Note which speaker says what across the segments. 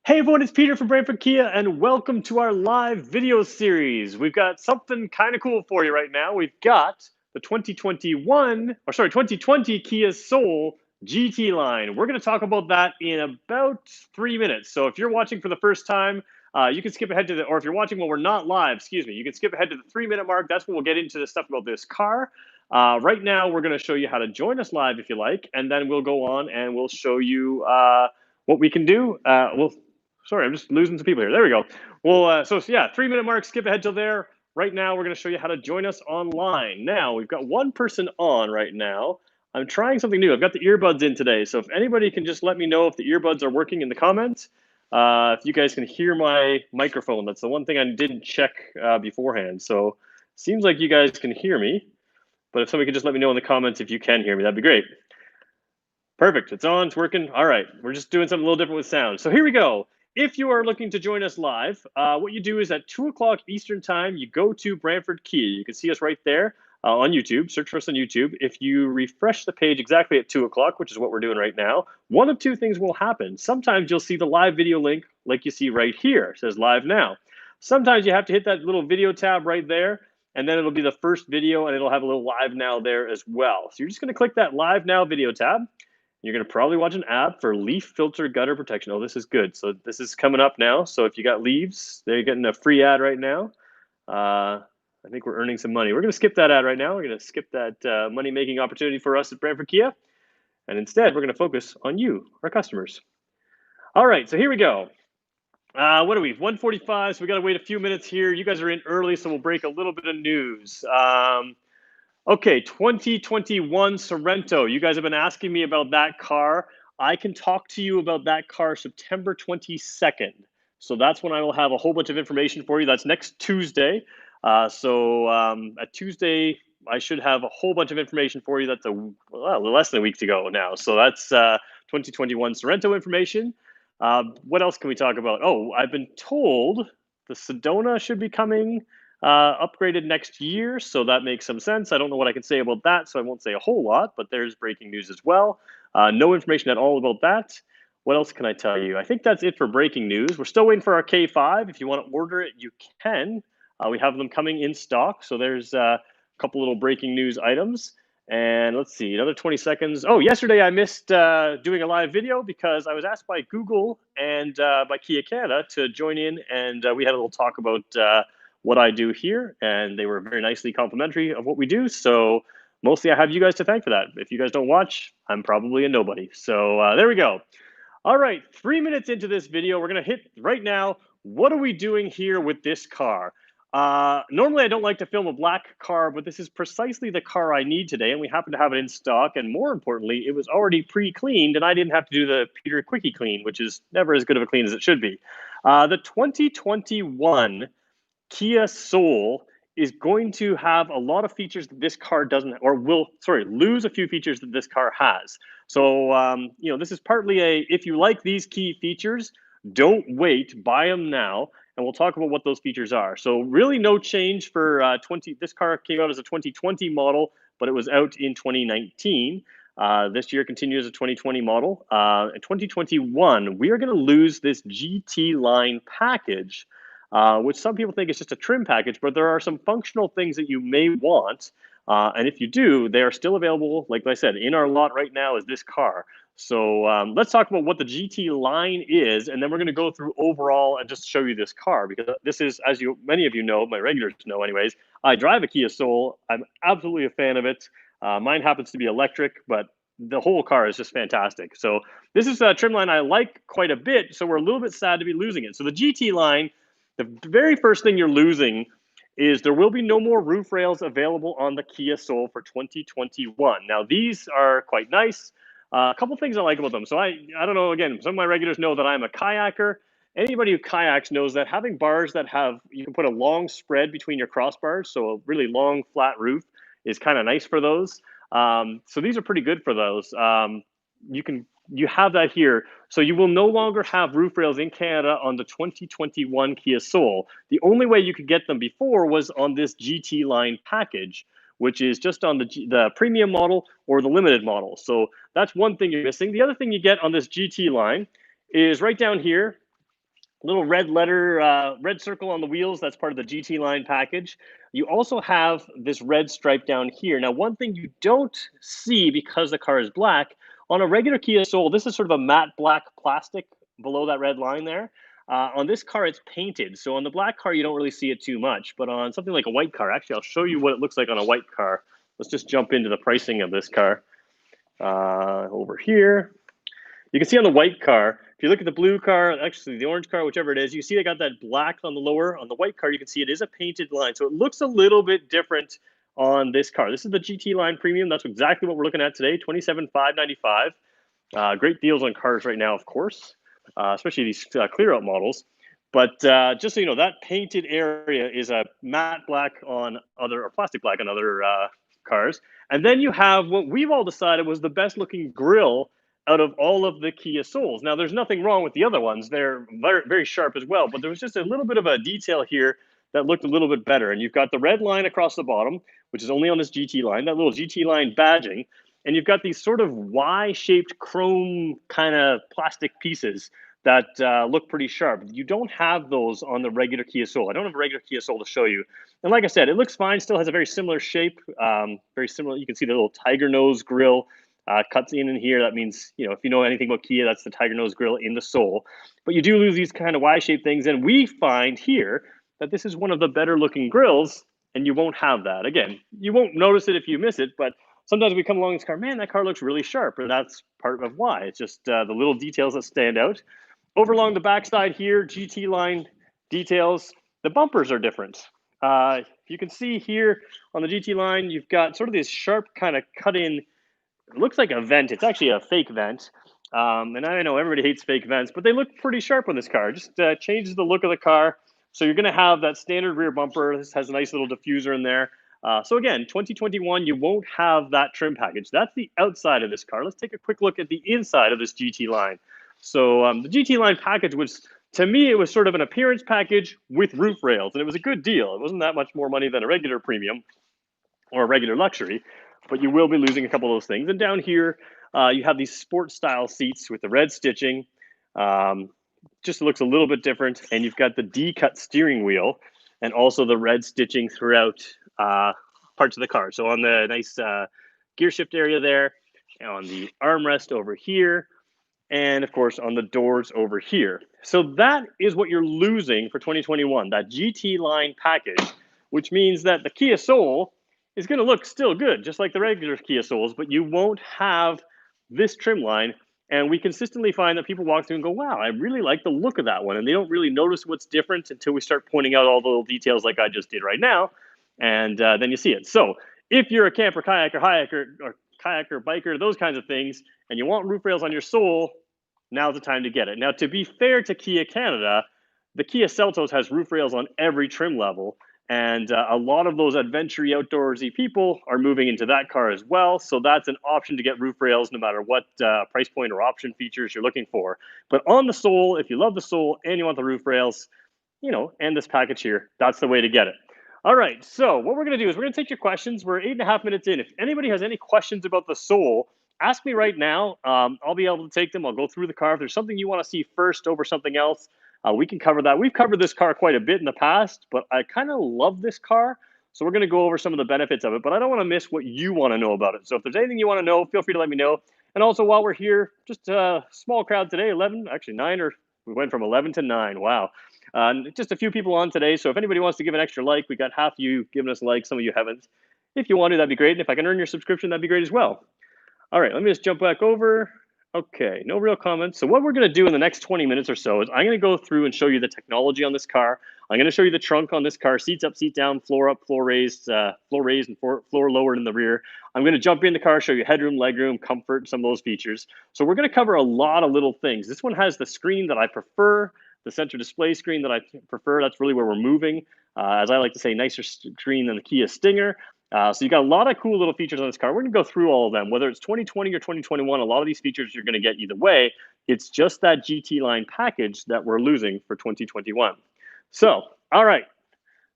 Speaker 1: Hey everyone, it's Peter from Brantford Kia, and welcome to our live video series. We've got something kind of cool for you right now. We've got the 2020 Kia Soul GT line. We're going to talk about that in about 3 minutes. So if you're watching for the first time, you can skip ahead to or if you're watching while we're not live, excuse me, you can skip ahead to the 3 minute mark. That's when we'll get into the stuff about this car. Right now, we're going to show you how to join us live if you like, and then we'll go on and we'll show you what we can do. Sorry, I'm just losing some people here. There we go. Well, yeah, 3 minute mark, skip ahead till there. Right now, we're going to show you how to join us online. Now, we've got one person on right now. I'm trying something new. I've got the earbuds in today. So if anybody can just let me know if the earbuds are working in the comments, if you guys can hear my microphone. That's the one thing I didn't check beforehand. So seems like you guys can hear me. But if somebody could just let me know in the comments if you can hear me, that'd be great. Perfect. It's on. It's working. All right. We're just doing something a little different with sound. So here we go. If you are looking to join us live, what you do is at 2 o'clock Eastern Time, you go to Brantford Kia. You can see us right there on YouTube. Search for us on YouTube. If you refresh the page exactly at 2 o'clock, which is what we're doing right now, one of two things will happen. Sometimes you'll see the live video link like you see right here. It says live now. Sometimes you have to hit that little video tab right there, and then it'll be the first video, and it'll have a little live now there as well. So you're just going to click that live now video tab. You're going to probably watch an ad for leaf filter gutter protection. Oh, this is good. So this is coming up now. So if you got leaves, they're getting a free ad right now. I think we're earning some money. We're going to skip that ad right now. We're going to skip that money-making opportunity for us at Brantford Kia. And instead, we're going to focus on you, our customers. All right, so here we go. What are we? 1:45, so we got to wait a few minutes here. You guys are in early, so we'll break a little bit of news. Okay, 2021 Sorrento. You guys have been asking me about that car. I can talk to you about that car September 22nd. So that's when I will have a whole bunch of information for you. That's next Tuesday. At Tuesday, I should have a whole bunch of information for you. That's less than a week to go now. So that's 2021 Sorrento information. What else can we talk about? Oh, I've been told the Sedona should be coming upgraded next year, so that makes some sense. I don't know what I can say about that, so I won't say a whole lot, but there's breaking news as well. No information at all about that. What else can I tell you? I think that's it for breaking news. We're still waiting for our K5. If you want to order it, you can. We have them coming in stock, so there's a couple little breaking news items. And let's see, another 20 seconds. Oh, yesterday I missed doing a live video because I was asked by Google and by Kia Canada to join in, and we had a little talk about what I do here, and they were very nicely complimentary of what we do. So mostly I have you guys to thank for that. If you guys don't watch, I'm probably a nobody. So there we go. All right, 3 minutes into this video, we're gonna hit right now. What are we doing here with this car? Normally I don't like to film a black car, but this is precisely the car I need today, and we happen to have it in stock, and more importantly, it was already pre-cleaned, and I didn't have to do the Peter Quickie clean, which is never as good of a clean as it should be. The 2021 Kia Soul is going to have a lot of features that this car doesn't, or will, sorry, lose a few features that this car has. So, this is partly if you like these key features, don't wait, buy them now, and we'll talk about what those features are. So really no change for this car came out as a 2020 model, but it was out in 2019. This year continues as a 2020 model. In 2021, we are going to lose this GT line package, which some people think is just a trim package, but there are some functional things that you may want. And if you do, they are still available, like I said, in our lot right now is this car. So let's talk about what the GT line is, and then we're going to go through overall and just show you this car, because this is, as many of you know, my regulars know anyways, I drive a Kia Soul. I'm absolutely a fan of it. Mine happens to be electric, but the whole car is just fantastic. So this is a trim line I like quite a bit, so we're a little bit sad to be losing it. So the GT line, the very first thing you're losing is there will be no more roof rails available on the Kia Soul for 2021. Now, these are quite nice. A couple things I like about them. So I don't know, again, some of my regulars know that I'm a kayaker. Anybody who kayaks knows that having bars that you can put a long spread between your crossbars, so a really long flat roof is kind of nice for those. So these are pretty good for those. You have that here. So you will no longer have roof rails in Canada on the 2021 Kia Soul. The only way you could get them before was on this GT line package, which is just on the premium model or the limited model. So that's one thing you're missing. The other thing you get on this GT line is right down here. little red letter, red circle on the wheels. That's part of the GT line package. You also have this red stripe down here. Now, one thing you don't see because the car is black, on a regular Kia Soul, this is sort of a matte black plastic below that red line there. On this car, it's painted. So on the black car, you don't really see it too much. But on something like a white car, actually, I'll show you what it looks like on a white car. Let's just jump into the pricing of this car over here. You can see on the white car, if you look at the blue car, actually the orange car, whichever it is, you see they got that black on the lower. On the white car, you can see it is a painted line. So it looks a little bit different on this car. This is the GT line premium. That's exactly what we're looking at today, $27,595. Great deals on cars right now, of course, especially these clear out models. But just so you know, that painted area is a matte black on other, or plastic black on other cars. And then you have what we've all decided was the best looking grille out of all of the Kia Souls. Now, there's nothing wrong with the other ones. They're very, very sharp as well, but there was just a little bit of a detail here that looked a little bit better. And you've got the red line across the bottom, which is only on this GT line, that little GT line badging. And you've got these sort of Y-shaped chrome kind of plastic pieces that look pretty sharp. You don't have those on the regular Kia Soul. I don't have a regular Kia Soul to show you. And like I said, it looks fine, still has a very similar shape, very similar. You can see the little tiger nose grill cuts in here. That means, you know, if you know anything about Kia, that's the tiger nose grill in the Soul. But you do lose these kind of Y-shaped things. And we find here that this is one of the better looking grills, and you won't have that. Again, you won't notice it if you miss it, but sometimes we come along this car, man, that car looks really sharp. And that's part of why. It's just the little details that stand out. Over along the backside here, GT line details, the bumpers are different. You can see here on the GT line, you've got sort of this sharp kind of cut in. It looks like a vent. It's actually a fake vent. And I know everybody hates fake vents, but they look pretty sharp on this car. Just changes the look of the car. So you're going to have that standard rear bumper. This has a nice little diffuser in there. So again, 2021, you won't have that trim package. That's the outside of this car. Let's take a quick look at the inside of this GT line. So the GT line package was, to me, it was sort of an appearance package with roof rails, and it was a good deal. It wasn't that much more money than a regular premium or a regular luxury, but you will be losing a couple of those things. And down here, you have these sports style seats with the red stitching. Just looks a little bit different. And you've got the D-cut steering wheel and also the red stitching throughout parts of the car. So on the nice gear shift area there, on the armrest over here, and of course on the doors over here. So that is what you're losing for 2021, that GT line package, which means that the Kia Soul is going to look still good, just like the regular Kia Souls, but you won't have this trim line. And we consistently find that people walk through and go, wow, I really like the look of that one. And they don't really notice what's different until we start pointing out all the little details like I just did right now. And then you see it. So if you're a camper, kayaker, biker, those kinds of things, and you want roof rails on your Soul, now's the time to get it. Now, to be fair to Kia Canada, the Kia Seltos has roof rails on every trim level. And a lot of those adventure outdoorsy people are moving into that car as well. So that's an option to get roof rails no matter what price point or option features you're looking for. But on the Soul, if you love the Soul and you want the roof rails, you know, and this package here, that's the way to get it. All right, so what we're going to do is we're going to take your questions. We're 8.5 minutes in. If anybody has any questions about the Soul, ask me right now. I'll be able to take them. I'll go through the car. If there's something you want to see first over something else, we can cover that. We've covered this car quite a bit in the past, but I kind of love this car. So we're going to go over some of the benefits of it, but I don't want to miss what you want to know about it. So if there's anything you want to know, feel free to let me know. And also while we're here, just a small crowd today, 11, actually 9, or we went from 11 to 9. Wow. Just a few people on today. So if anybody wants to give an extra like, we got half of you giving us a like, some of you haven't. If you want to, that'd be great. And if I can earn your subscription, that'd be great as well. All right, let me just jump back over. Okay, no real comments. So what we're going to do in the next 20 minutes or so is I'm going to go through and show you the technology on this car. I'm going to show you the trunk on this car, seats up, seat down, floor raised, and floor lowered in the rear. I'm going to jump in the car, show you headroom, legroom, comfort, some of those features. So we're going to cover a lot of little things. This one has the screen that I prefer, the center display screen that I prefer. That's really where we're moving. As I like to say, nicer screen than the Kia Stinger. So you got a lot of cool little features on this car. We're going to go through all of them, whether it's 2020 or 2021. A lot of these features you're going to get either way. It's just that GT line package that we're losing for 2021. So, all right,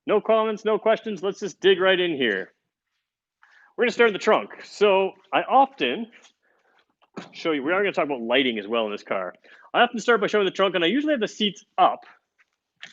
Speaker 1: no comments, no questions. Let's just dig right in here. We're going to start in the trunk. So I often show you, we are going to talk about lighting as well in this car. I often start by showing the trunk, and I usually have the seats up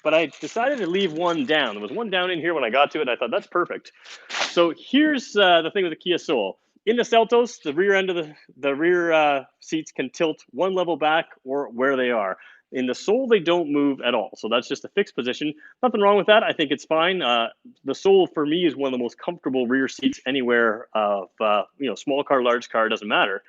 Speaker 1: but I decided to leave one down. There was one down in here when I got to it, and I thought that's perfect. So here's the thing with the Kia Soul. In the Seltos, the rear end of the rear seats can tilt one level back or where they are. In the Soul, they don't move at all. So that's just a fixed position. Nothing wrong with that. I think it's fine. The Soul, for me, is one of the most comfortable rear seats anywhere of, small car, large car, doesn't matter.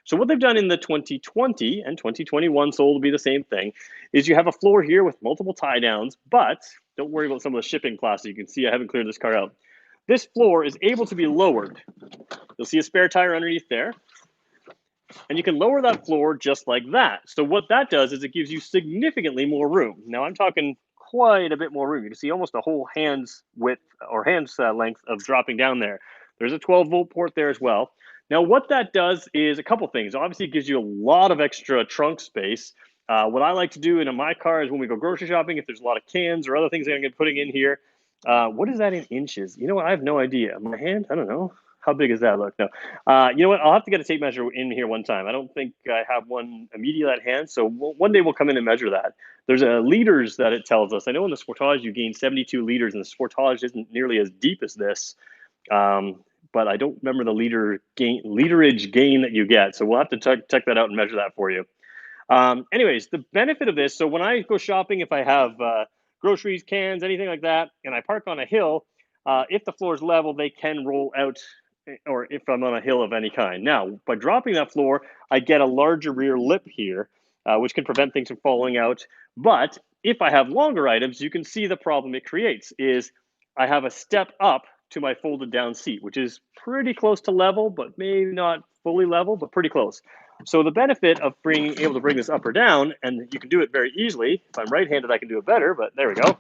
Speaker 1: So what they've done in the 2020 and 2021 Soul will be the same thing, is you have a floor here with multiple tie downs, but don't worry about some of the shipping plastic. You can see I haven't cleared this car out. This floor is able to be lowered. You'll see a spare tire underneath there, and you can lower that floor just like that. So what that does is it gives you significantly more room. Now I'm talking quite a bit more room. You can see almost a whole hand's width or hand's length of dropping down there. There's a 12-volt port there as well. Now what that does is a couple things. Obviously, it gives you a lot of extra trunk space. What I like to do in my car is when we go grocery shopping, if there's a lot of cans or other things I'm going to be putting in here, what is that in inches? You know what? I have no idea. My hand? I don't know. How big does that look? No. You know what? I'll have to get a tape measure in here one time. I don't think I have one immediately at hand. So one day we'll come in and measure that. There's a liters that it tells us. I know in the Sportage you gain 72 liters, and the Sportage isn't nearly as deep as this. But I don't remember the literage gain that you get. So we'll have to check that out and measure that for you. Anyways, the benefit of this, so when I go shopping, if I have groceries, cans, anything like that, and I park on a hill, if the floor is level, they can roll out, or if I'm on a hill of any kind. Now, by dropping that floor, I get a larger rear lip here, which can prevent things from falling out. But if I have longer items, you can see the problem it creates is I have a step up to my folded down seat, which is pretty close to level, but maybe not fully level, but pretty close. So the benefit of being able to bring this up or down, and you can do it very easily. If I'm right-handed, I can do it better, but there we go.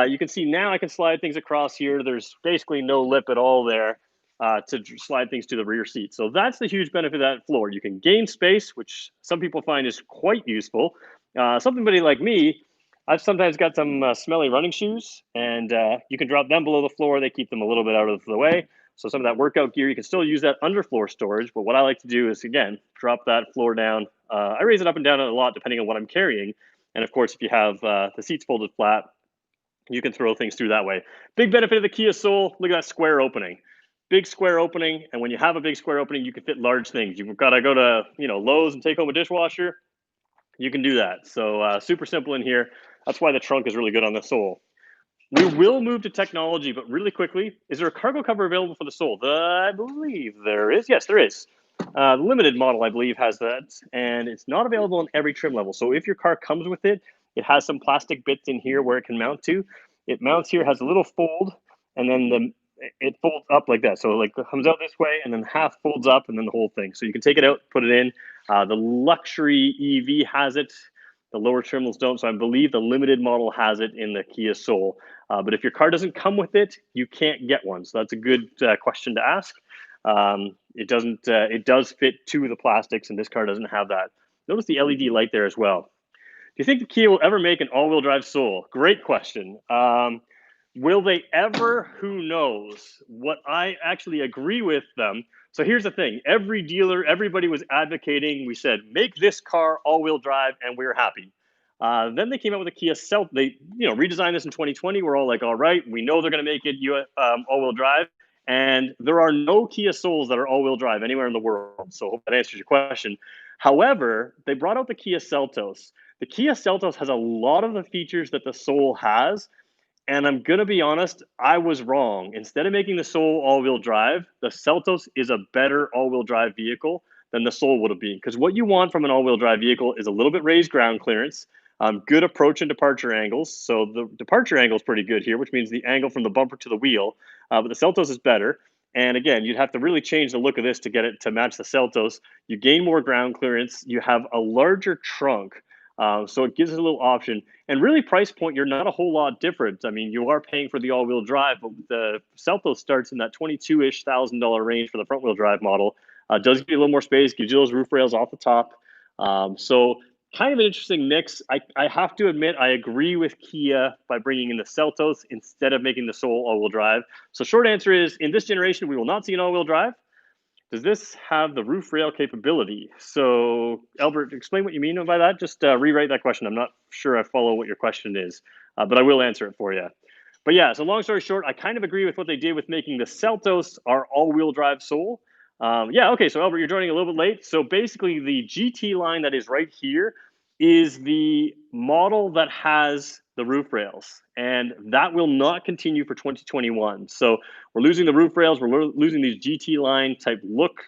Speaker 1: You can see now I can slide things across here. There's basically no lip at all there to slide things to the rear seat. So that's the huge benefit of that floor. You can gain space, which some people find is quite useful. Somebody like me, I've sometimes got some smelly running shoes, and you can drop them below the floor. They keep them a little bit out of the way. So some of that workout gear, you can still use that underfloor storage. But what I like to do is, again, drop that floor down. I raise it up and down a lot depending on what I'm carrying. And of course, if you have the seats folded flat, you can throw things through that way. Big benefit of the Kia Soul, look at that square opening. Big square opening, and when you have a big square opening, you can fit large things. You've got to go to Lowe's and take home a dishwasher. You can do that. So super simple in here. That's why the trunk is really good on the Soul. We will move to technology, but really quickly, is there a cargo cover available for the Soul? I believe there is. Yes, there is. The limited model, I believe, has that, and it's not available in every trim level. So if your car comes with it, it has some plastic bits in here where it can mount to. It mounts here, has a little fold, and then it folds up like that. So like it comes out this way, and then half folds up, and then the whole thing. So you can take it out, put it in. The luxury EV has it. The lower trim levels don't. So I believe the limited model has it in the Kia Soul. But if your car doesn't come with it, you can't get one. So that's a good question to ask. It doesn't. It does fit to the plastics, and this car doesn't have that. Notice the LED light there as well. Do you think the Kia will ever make an all-wheel drive Soul? Great question. Will they ever? Who knows? What I actually agree with them. So here's the thing. Every dealer, everybody was advocating. We said, make this car all-wheel drive, and we're happy. Then they came out with a Kia Celt. They redesigned this in 2020. We're all like, all right, we know they're going to make it all-wheel drive. And there are no Kia Souls that are all-wheel drive anywhere in the world. So I hope that answers your question. However, they brought out the Kia Seltos. The Kia Seltos has a lot of the features that the Soul has. And I'm going to be honest, I was wrong. Instead of making the Soul all-wheel drive, the Seltos is a better all-wheel drive vehicle than the Soul would have been. Because what you want from an all-wheel drive vehicle is a little bit raised ground clearance, good approach and departure angles. So the departure angle is pretty good here, which means the angle from the bumper to the wheel. But the Seltos is better. And again, you'd have to really change the look of this to get it to match the Seltos. You gain more ground clearance. You have a larger trunk. So it gives us a little option. And really, price point, you're not a whole lot different. I mean, you are paying for the all-wheel drive, but the Seltos starts in that $22,000-ish range for the front-wheel drive model. Does give you a little more space, gives you those roof rails off the top. So kind of an interesting mix. I have to admit, I agree with Kia by bringing in the Seltos instead of making the Soul all-wheel drive. So short answer is, in this generation, we will not see an all-wheel drive. Does this have the roof rail capability? So, Albert, explain what you mean by that. Just rewrite that question. I'm not sure I follow what your question is, but I will answer it for you. But yeah, so long story short, I kind of agree with what they did with making the Seltos our all-wheel drive sole. Yeah, okay, so Albert, you're joining a little bit late. So basically, the GT line that is right here is the model that has the roof rails, and that will not continue for 2021. So we're losing the roof rails. We're losing these GT line type look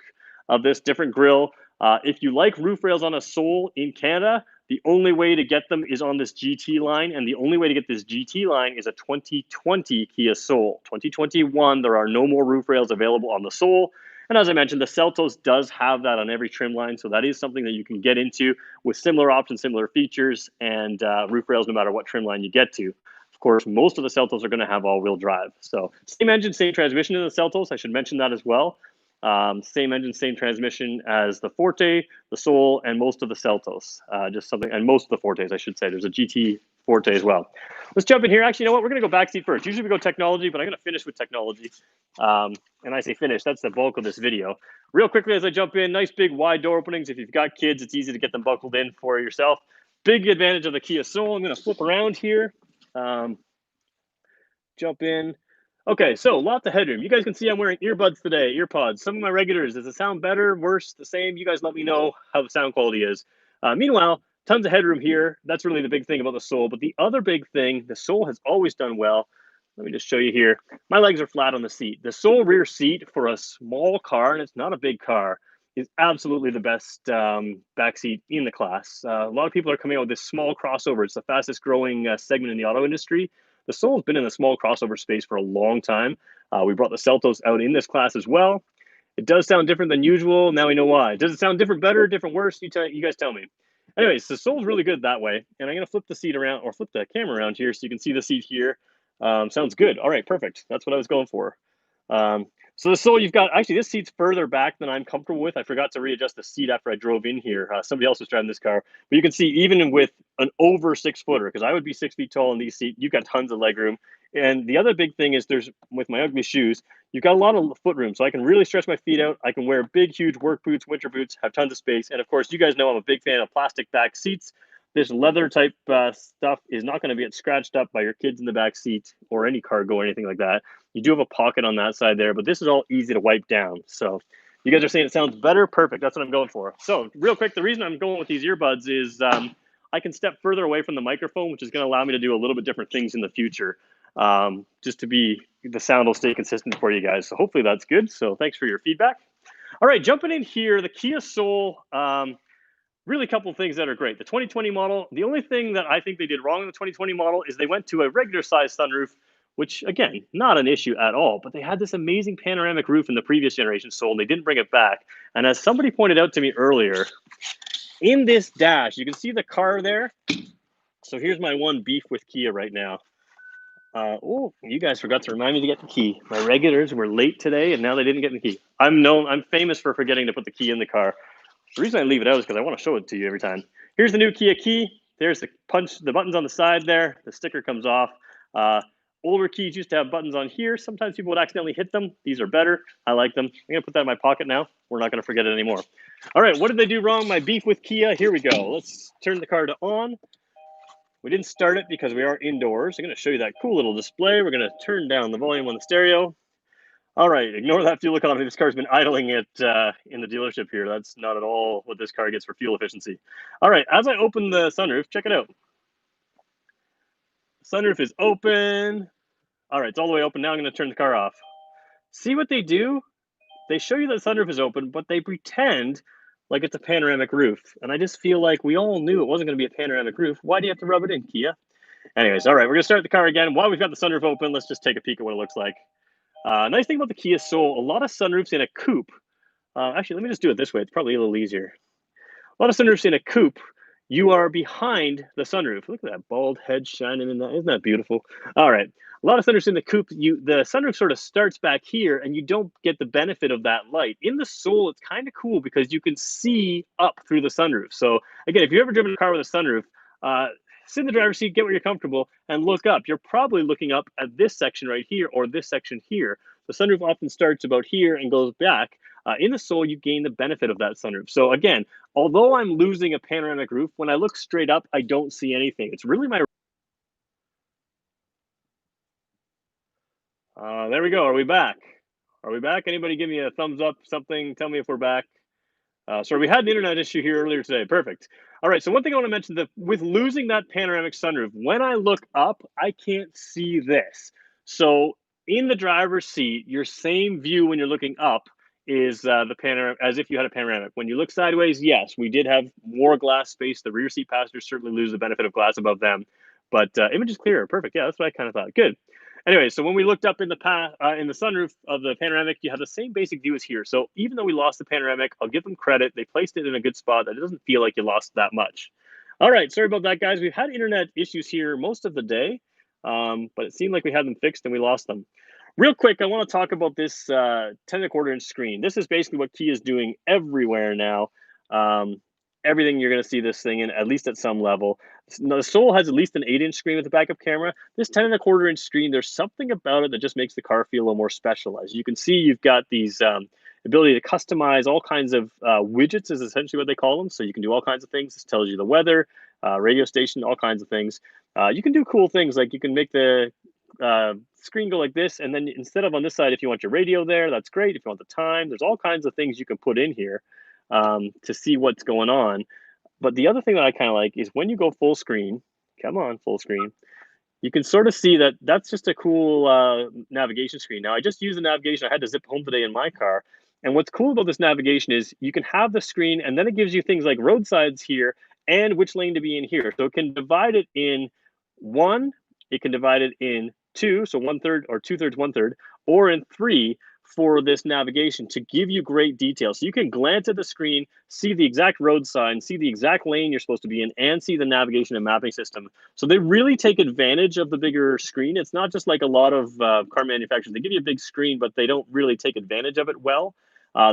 Speaker 1: of this different grille. If you like roof rails on a sole in Canada, the only way to get them is on this GT line, and the only way to get this GT line is a 2020 Kia Soul. 2021, there are no more roof rails available on the Soul. And as I mentioned, the Seltos does have that on every trim line, so that is something that you can get into with similar options, similar features, and roof rails no matter what trim line you get to. Of course, most of the Seltos are going to have all-wheel drive. So same engine, same transmission in the Seltos. I should mention that as well. Same engine, same transmission as the Forte, the Soul, and most of the Seltos. Just something, and most of the Fortes, I should say. There's a GT Forte as well. Let's jump in here. Actually, you know what? We're going to go backseat first. Usually we go technology, but I'm going to finish with technology. And I say finish, that's the bulk of this video. Real quickly as I jump in, nice big wide door openings. If you've got kids, it's easy to get them buckled in for yourself. Big advantage of the Kia Soul. I'm going to flip around here. Jump in. Okay, so lots of headroom. You guys can see I'm wearing earbuds today, earpods. Some of my regulars, does it sound better, worse, the same? You guys let me know how the sound quality is. Meanwhile, tons of headroom here. That's really the big thing about the Soul. But the other big thing, the Soul has always done well. Let me just show you here. My legs are flat on the seat. The Soul rear seat for a small car, and it's not a big car, is absolutely the best back seat in the class. A lot of people are coming out with this small crossover. It's the fastest growing segment in the auto industry. The Soul's been in the small crossover space for a long time. We brought the Seltos out in this class as well. It does sound different than usual. Now we know why. Does it sound different, better, different, worse? You guys tell me. Anyways, the Soul's really good that way. And I'm going to flip the seat around, or flip the camera around here so you can see the seat here. Sounds good. All right, perfect. That's what I was going for. So the Soul, you've got, actually, this seat's further back than I'm comfortable with. I forgot to readjust the seat after I drove in here. Somebody else was driving this car. But you can see, even with an over 6-footer, because I would be 6 feet tall in these seats, you've got tons of leg room. And the other big thing is with my ugly shoes, you've got a lot of foot room. So I can really stretch my feet out. I can wear big, huge work boots, winter boots, have tons of space. And of course, you guys know I'm a big fan of plastic back seats. This leather type stuff is not going to get scratched up by your kids in the back seat or any cargo or anything like that. You do have a pocket on that side there, but this is all easy to wipe down. So you guys are saying it sounds better? Perfect. That's what I'm going for. So real quick, the reason I'm going with these earbuds is I can step further away from the microphone, which is going to allow me to do a little bit different things in the future. Just to be, the sound will stay consistent for you guys. So hopefully that's good. So thanks for your feedback. All right, jumping in here, the Kia Soul, really a couple of things that are great. The 2020 model, the only thing that I think they did wrong in the 2020 model is they went to a regular size sunroof, which again, not an issue at all, but they had this amazing panoramic roof in the previous generation Soul, and they didn't bring it back. And as somebody pointed out to me earlier, in this dash, you can see the car there. So here's my one beef with Kia right now. Oh, you guys forgot to remind me to get the key. My regulars were late today, and now they didn't get the key. I'm famous for forgetting to put the key in the car. The reason I leave it out is because I want to show it to you every time. Here's the new Kia key. There's the buttons on the side there. The sticker comes off. Older keys used to have buttons on here. Sometimes people would accidentally hit them. These are better. I like them. I'm going to put that in my pocket now. We're not going to forget it anymore. All right, what did they do wrong? My beef with Kia. Here we go. Let's turn the car to on. We didn't start it because we are indoors. I'm going to show you that cool little display. We're going to turn down the volume on the stereo. All right, ignore that fuel economy. This car's been idling it in the dealership here. That's not at all what this car gets for fuel efficiency. All right, as I open the sunroof, check it out. Sunroof is open. All right, it's all the way open. Now I'm going to turn the car off. See what they do? They show you that the sunroof is open, but they pretend like it's a panoramic roof. And I just feel like we all knew it wasn't going to be a panoramic roof. Why do you have to rub it in, Kia? Anyways, all right, we're going to start the car again. While we've got the sunroof open, let's just take a peek at what it looks like. Nice thing about the Kia Soul, a lot of sunroofs in a coupe. Actually, let me just do it this way. It's probably a little easier. A lot of sunroofs in a coupe, you are behind the sunroof. Look at that bald head shining in that. Isn't that beautiful? All right. A lot of sunroofs in the coupe, the sunroof sort of starts back here, and you don't get the benefit of that light. In the Soul, it's kind of cool because you can see up through the sunroof. So, again, if you've ever driven a car with a sunroof, sit in the driver's seat, get where you're comfortable, and look up. You're probably looking up at this section right here or this section here. The sunroof often starts about here and goes back. In the Soul, you gain the benefit of that sunroof. So again, although I'm losing a panoramic roof, when I look straight up, I don't see anything. It's really my. There we go. Are we back? Are we back? Anybody give me a thumbs up? Something. Tell me if we're back. Sorry, we had an internet issue here earlier today. Perfect. All right. So one thing I want to mention that with losing that panoramic sunroof, when I look up, I can't see this. So in the driver's seat, your same view when you're looking up is the panoramic, as if you had a panoramic. When you look sideways, yes, we did have more glass space. The rear seat passengers certainly lose the benefit of glass above them, but image is clearer. Perfect. Yeah, that's what I kind of thought. Good. Anyway, so when we looked up in the in the sunroof of the panoramic, you have the same basic view as here. So even though we lost the panoramic, I'll give them credit. They placed it in a good spot that it doesn't feel like you lost that much. All right, sorry about that, guys. We've had internet issues here most of the day, but it seemed like we had them fixed and we lost them. Real quick, I want to talk about this 10 1/4 inch screen. This is basically what Kia is doing everywhere now. Um, Everything you're going to see this thing in, at least at some level. The Soul has at least an 8 inch screen with a backup camera. This 10 1/4 inch screen, there's something about it that just makes the car feel a little more special. As you can see, you've got these ability to customize all kinds of widgets, is essentially what they call them. So you can do all kinds of things. This tells you the weather, radio station, all kinds of things. You can do cool things like you can make the screen go like this, and then instead of on this side, if you want your radio there, that's great. If you want the time, there's all kinds of things you can put in here to see what's going on. But the other thing that I kind of like is when you go full screen, come on, full screen, you can sort of see that that's just a cool navigation screen. Now, I just used the navigation. I had to zip home today in my car. And what's cool about this navigation is you can have the screen and then it gives you things like roadsides here and which lane to be in here. So it can divide it in one, it can divide it in two, so 1/3 or 2/3, 1/3, or in three for this navigation to give you great detail. So you can glance at the screen, see the exact road sign, see the exact lane you're supposed to be in, and see the navigation and mapping system. So they really take advantage of the bigger screen. It's not just like a lot of car manufacturers. They give you a big screen, but they don't really take advantage of it well.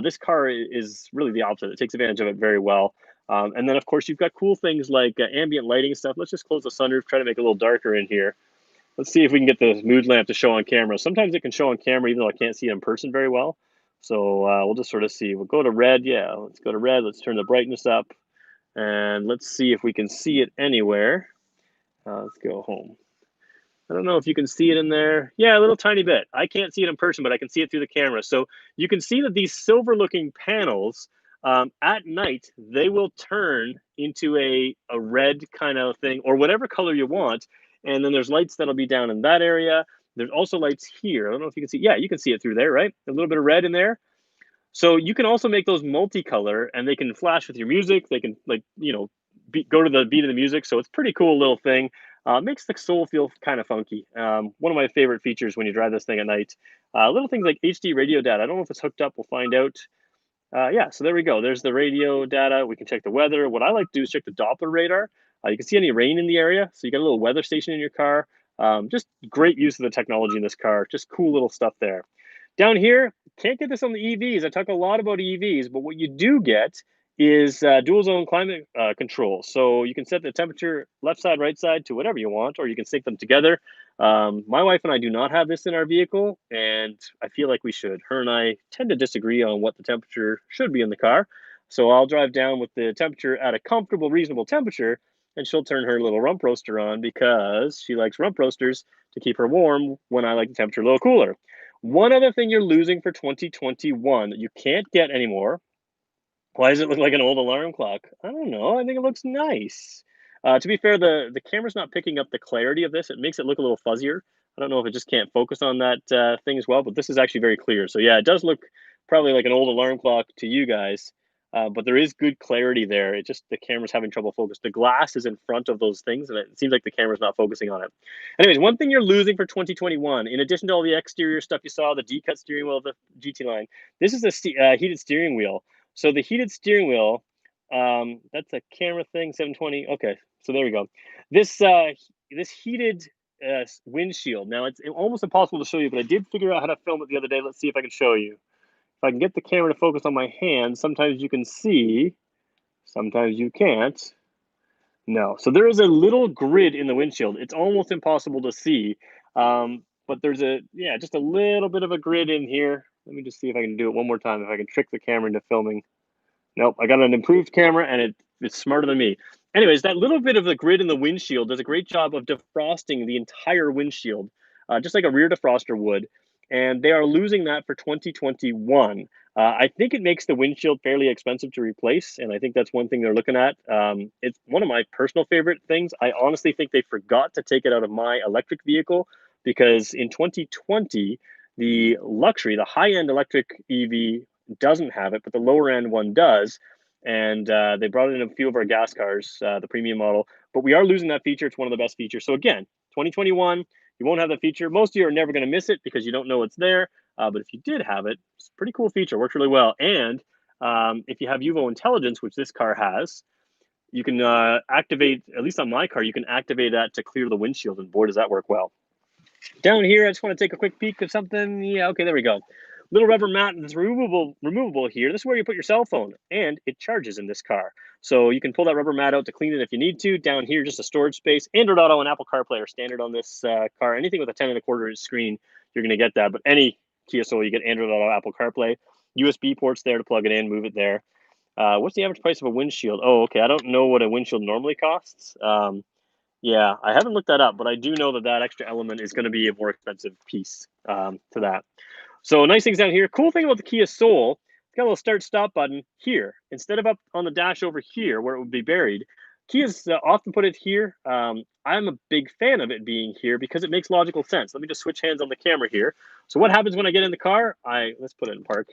Speaker 1: This car is really the opposite. It takes advantage of it very well. And then, of course, you've got cool things like ambient lighting and stuff. Let's just close the sunroof, try to make it a little darker in here. Let's see if we can get the mood lamp to show on camera. Sometimes it can show on camera, even though I can't see it in person very well. So we'll just sort of see. We'll go to red. Yeah, let's go to red. Let's turn the brightness up. And let's see if we can see it anywhere. Let's go home. I don't know if you can see it in there. Yeah, a little tiny bit. I can't see it in person, but I can see it through the camera. So you can see that these silver looking panels at night, they will turn into a red kind of thing or whatever color you want. And then there's lights that'll be down in that area. There's also lights here. I don't know if you can see. Yeah, you can see it through there, right? A little bit of red in there. So you can also make those multicolor, and they can flash with your music. They can go to the beat of the music. So it's a pretty cool little thing. Makes the Soul feel kind of funky. One of my favorite features when you drive this thing at night. Little things like HD radio data. I don't know if it's hooked up. We'll find out. Yeah, so there we go. There's the radio data. We can check the weather. What I like to do is check the Doppler radar. You can see any rain in the area. So you got a little weather station in your car. Just great use of the technology in this car. Just cool little stuff there. Down here, can't get this on the EVs. I talk a lot about EVs, but what you do get is dual zone climate control. So you can set the temperature left side, right side to whatever you want, or you can sync them together. My wife and I do not have this in our vehicle, and I feel like we should. Her and I tend to disagree on what the temperature should be in the car. So I'll drive down with the temperature at a comfortable, reasonable temperature, and she'll turn her little rump roaster on because she likes rump roasters to keep her warm when I like the temperature a little cooler. One other thing you're losing for 2021 that you can't get anymore. Why does it look like an old alarm clock? I don't know. I think it looks nice. To be fair, the camera's not picking up the clarity of this. It makes it look a little fuzzier. I don't know if it just can't focus on that thing as well, but this is actually very clear. So yeah, it does look probably like an old alarm clock to you guys, but there is good clarity there. It just the camera's having trouble focus. The glass is in front of those things, and it seems like the camera's not focusing on it. Anyways, one thing you're losing for 2021, in addition to all the exterior stuff you saw, the D-cut steering wheel of the GT line, this is a heated steering wheel. So the heated steering wheel, that's a camera thing, 720. Okay, so there we go. This heated windshield. Now it's almost impossible to show you, but I did figure out how to film it the other day. Let's see if I can show you. If I can get the camera to focus on my hand, sometimes you can see, sometimes you can't. No. So there is a little grid in the windshield. It's almost impossible to see, but there's just a little bit of a grid in here. Let me just see if I can do it one more time, if I can trick the camera into filming. Nope, I got an improved camera and it's smarter than me. Anyways, that little bit of the grid in the windshield does a great job of defrosting the entire windshield, just like a rear defroster would. And they are losing that for 2021. I think it makes the windshield fairly expensive to replace, and I think that's one thing they're looking at. It's one of my personal favorite things. I honestly think they forgot to take it out of my electric vehicle because in 2020, the high-end electric EV doesn't have it, but the lower end one does. And they brought it in a few of our gas cars, the premium model. But we are losing that feature. It's one of the best features. So again, 2021, you won't have that feature. Most of you are never going to miss it because you don't know it's there. But if you did have it, it's a pretty cool feature. Works really well. And if you have UVO intelligence, which this car has, you can activate, at least on my car, you can activate that to clear the windshield. And boy, does that work well. Down here, I just want to take a quick peek of something. Yeah, okay, there we go. Little rubber mat that's removable here. This is where you put your cell phone, and it charges in this car. So you can pull that rubber mat out to clean it if you need to. Down here, just a storage space. Android Auto and Apple CarPlay are standard on this car. Anything with a 10.25 inch screen, you're going to get that. But any Kia Soul, you get Android Auto, Apple CarPlay. USB ports there to plug it in, move it there. What's the average price of a windshield? Oh, okay. I don't know what a windshield normally costs. Yeah, I haven't looked that up, but I do know that that extra element is going to be a more expensive piece to that. So nice things down here. Cool thing about the Kia Soul, it's got a little start-stop button here. Instead of up on the dash over here where it would be buried, Kia's often put it here. I'm a big fan of it being here because it makes logical sense. Let me just switch hands on the camera here. So what happens when I get in the car? Let's put it in park.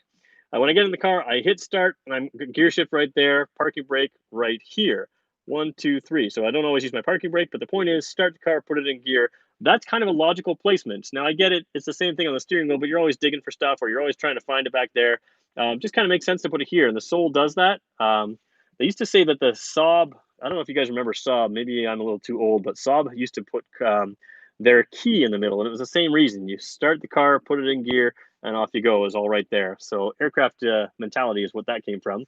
Speaker 1: When I get in the car, I hit start, and I'm gear shift right there, parking brake right here. 1, 2, 3. So I don't always use my parking brake, but the point is start the car, put it in gear. That's kind of a logical placement. Now I get it. It's the same thing on the steering wheel, but you're always digging for stuff or you're always trying to find it back there. Just kind of makes sense to put it here. And the Soul does that. They used to say that the Saab, I don't know if you guys remember Saab. Maybe I'm a little too old, but Saab used to put their key in the middle. And it was the same reason. You start the car, put it in gear, and off you go. Is all right there. So aircraft mentality is what that came from.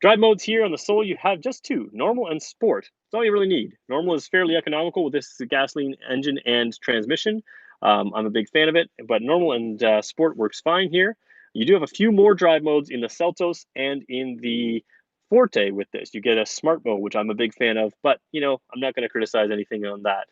Speaker 1: Drive modes here on the Soul, you have just two, normal and sport. That's all you really need. Normal is fairly economical with this gasoline engine and transmission. I'm a big fan of it, but normal and sport works fine here. You do have a few more drive modes in the Seltos and in the Forte with this. You get a smart mode, which I'm a big fan of, but I'm not going to criticize anything on that.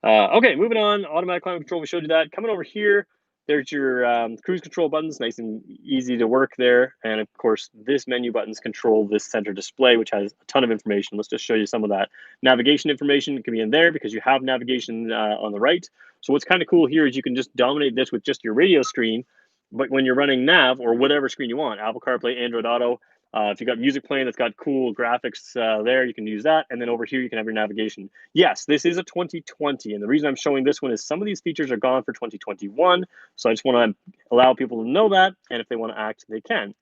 Speaker 1: Okay, moving on. Automatic climate control, we showed you that. Coming over here, there's your cruise control buttons, nice and easy to work there. And of course, this menu buttons control this center display, which has a ton of information. Let's just show you some of that. Navigation information can be in there because you have navigation on the right. So what's kind of cool here is you can just dominate this with just your radio screen. But when you're running nav or whatever screen you want, Apple CarPlay, Android Auto, if you've got music playing that's got cool graphics there, you can use that. And then over here, you can have your navigation. Yes, this is a 2020. And the reason I'm showing this one is some of these features are gone for 2021. So I just want to allow people to know that. And if they want to act, they can.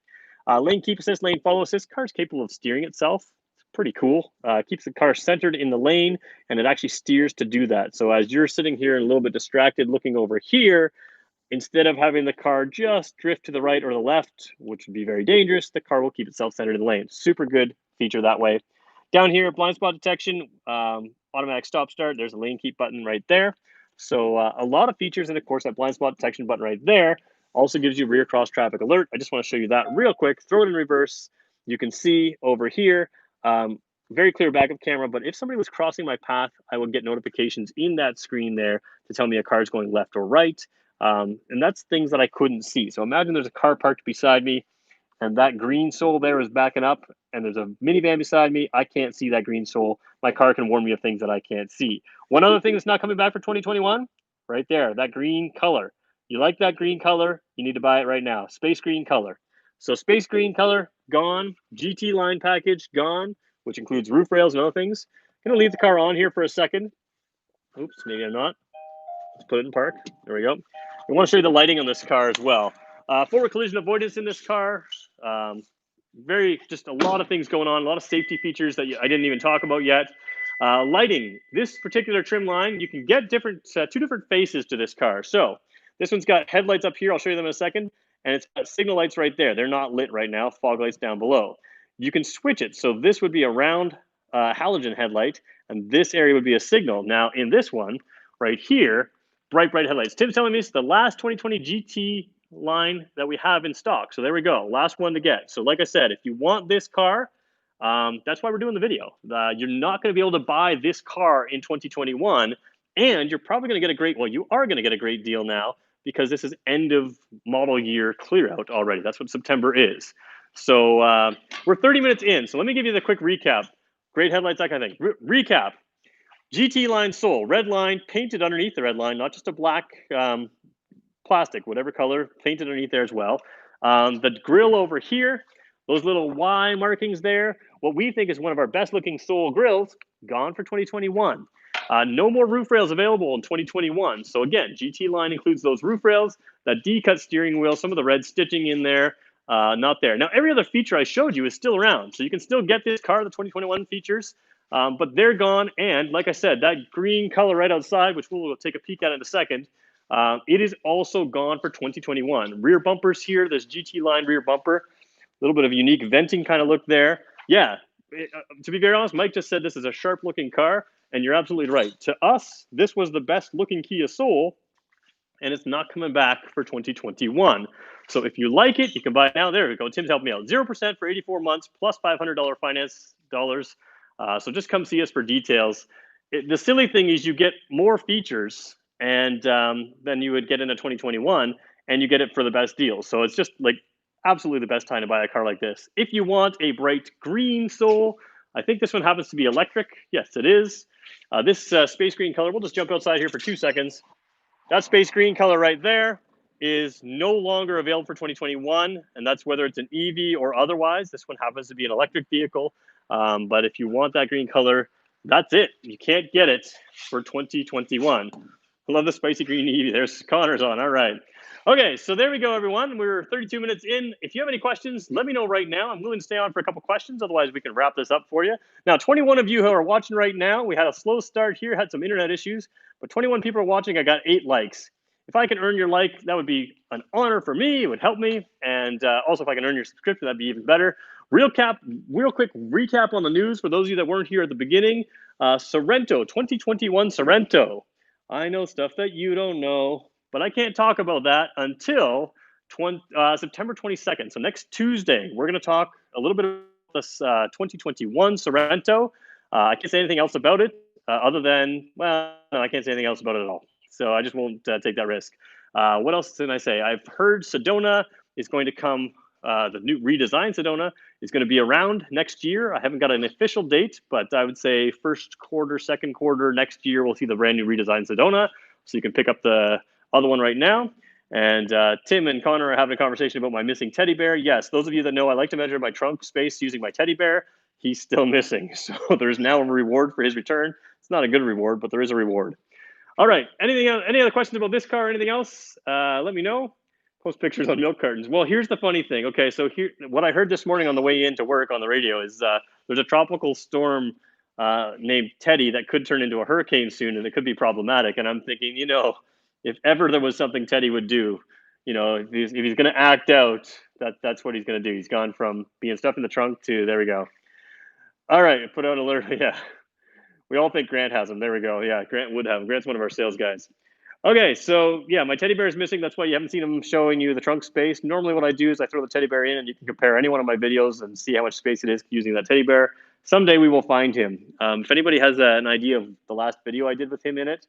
Speaker 1: Lane keep assist, lane follow assist. Car's capable of steering itself. It's pretty cool. Keeps the car centered in the lane, and it actually steers to do that. So as you're sitting here and a little bit distracted looking over here, instead of having the car just drift to the right or the left, which would be very dangerous, the car will keep itself centered in the lane. Super good feature that way. Down here, blind spot detection, automatic stop start. There's a lane keep button right there. So a lot of features, and of course that blind spot detection button right there also gives you rear cross traffic alert. I just want to show you that real quick. Throw it in reverse. You can see over here, very clear backup camera, but if somebody was crossing my path, I would get notifications in that screen there to tell me a car is going left or right. And that's things that I couldn't see. So imagine there's a car parked beside me and that green Soul there is backing up and there's a minivan beside me. I can't see that green Soul. My car can warn me of things that I can't see. One other thing that's not coming back for 2021, right there, that green color. You like that green color, you need to buy it right now. Space green color. So space green color, gone. GT line package, gone, which includes roof rails and other things. I'm going to leave the car on here for a second. Oops, maybe I'm not. Let's put it in park. There we go. I want to show you the lighting on this car as well. Forward collision avoidance in this car. Just a lot of things going on, a lot of safety features that I didn't even talk about yet. Lighting. This particular trim line, you can get two different faces to this car. So this one's got headlights up here. I'll show you them in a second. And it's got signal lights right there. They're not lit right now. Fog lights down below. You can switch it. So this would be a round halogen headlight, and this area would be a signal. Now in this one right here, bright headlights. Tim's telling me it's the last 2020 GT line that we have in stock. So there we go, last one to get. So like I said, if you want this car, that's why we're doing the video. You're not going to be able to buy this car in 2021, and you're probably going to get a great, well, you are going to get a great deal now because this is end of model year clear out already. That's what September is. So we're 30 minutes in. So let me give you the quick recap. Great headlights, that kind of thing. Recap. GT line sole, red line painted underneath the red line, not just a black plastic, whatever color, painted underneath there as well. The grill over here, those little Y markings there, what we think is one of our best looking sole grills, gone for 2021. No more roof rails available in 2021. So again, GT line includes those roof rails, that D-cut steering wheel, some of the red stitching in there, not there. Now, every other feature I showed you is still around. So you can still get this car, the 2021 features, but they're gone. And like I said, that green color right outside, which we'll take a peek at in a second, it is also gone for 2021. Rear bumpers here, this GT line rear bumper, a little bit of unique venting kind of look there. Yeah, to be very honest, Mike just said this is a sharp looking car, and you're absolutely right. To us, this was the best looking Kia Soul, and it's not coming back for 2021. So if you like it, you can buy it now. There we go. Tim's helping me out. 0% for 84 months plus $500 finance dollars. So just come see us for details. The silly thing is you get more features and than you would get in a 2021, and you get it for the best deal. So it's just like absolutely the best time to buy a car like this. If you want a bright green Soul, I think this one happens to be electric. Yes, it is. This space green color, we'll just jump outside here for 2 seconds. That space green color right there is no longer available for 2021, and that's whether it's an EV or otherwise. This one happens to be an electric vehicle, but if you want that green color, that's it. You can't get it for 2021. I love the spicy green EV. There's Connor's on. All right. Okay, so there we go, everyone. We're 32 minutes in. If you have any questions, let me know right now. I'm willing to stay on for a couple questions. Otherwise, we can wrap this up for you. Now, 21 of you who are watching right now, we had a slow start here, had some internet issues, but 21 people are watching. I got 8 likes. If I can earn your like, that would be an honor for me. It would help me. And also, if I can earn your subscription, that'd be even better. Real quick recap on the news for those of you that weren't here at the beginning. Sorrento, 2021 Sorrento. I know stuff that you don't know, but I can't talk about that until September 22nd. So next Tuesday, we're going to talk a little bit about this 2021 Sorrento. I can't say anything else about it other than, well, no, I can't say anything else about it at all. So I just won't take that risk. What else can I say? I've heard Sedona is going to come. The new redesigned Sedona is going to be around next year. I haven't got an official date, but I would say first quarter, second quarter next year, we'll see the brand new redesigned Sedona. So you can pick up the other one right now. And Tim and Connor are having a conversation about my missing teddy bear. Yes, those of you that know, I like to measure my trunk space using my teddy bear. He's still missing. So there's now a reward for his return. It's not a good reward, but there is a reward. All right. Anything else, any other questions about this car or anything else? Let me know. Post pictures on milk cartons. Well, here's the funny thing. Okay, so here, what I heard this morning on the way into work on the radio is there's a tropical storm named Teddy that could turn into a hurricane soon, and it could be problematic. And I'm thinking, if ever there was something Teddy would do, if he's going to act out, that's what he's going to do. He's gone from being stuffed in the trunk to there we go. All right, put out an alert. Yeah, we all think Grant has him. There we go. Yeah, Grant would have him. Grant's one of our sales guys. Okay, so yeah, my teddy bear is missing. That's why you haven't seen him showing you the trunk space. Normally what I do is I throw the teddy bear in and you can compare any one of my videos and see how much space it is using that teddy bear. Someday we will find him. If anybody has an idea of the last video I did with him in it,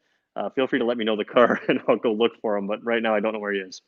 Speaker 1: feel free to let me know the car and I'll go look for him. But right now I don't know where he is.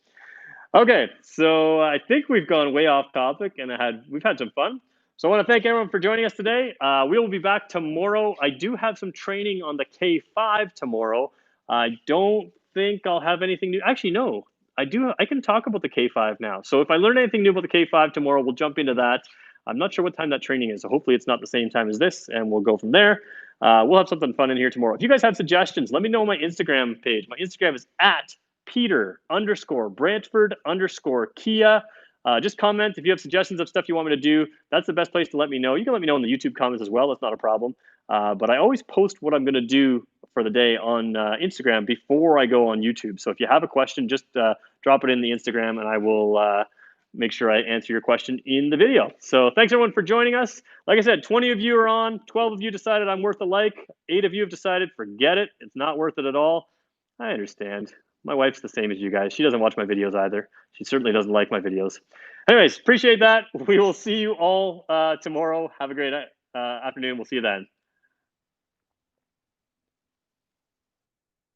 Speaker 1: Okay, so I think we've gone way off topic and we've had some fun. So I want to thank everyone for joining us today. We will be back tomorrow. I do have some training on the K5 tomorrow. I don't think I'll have anything new. Actually, no, I do. I can talk about the K5 now. So if I learn anything new about the K5 tomorrow, we'll jump into that. I'm not sure what time that training is, so hopefully it's not the same time as this, and we'll go from there. We'll have something fun in here tomorrow. If you guys have suggestions, let me know on my Instagram page. My Instagram is @Peter_Brantford_Kia. Just comment if you have suggestions of stuff you want me to do. That's the best place to let me know. You can let me know in the YouTube comments as well. That's not a problem. But I always post what I'm going to do for the day on Instagram before I go on YouTube. So if you have a question, just drop it in the Instagram and I will make sure I answer your question in the video. So thanks everyone for joining us. Like I said, 20 of you are on, 12 of you decided I'm worth a like, 8 of you have decided forget it, it's not worth it at all. I understand. My wife's the same as you guys. She doesn't watch my videos either. She certainly doesn't like my videos. Anyways, appreciate that. We will see you all tomorrow. Have a great afternoon. We'll see you then.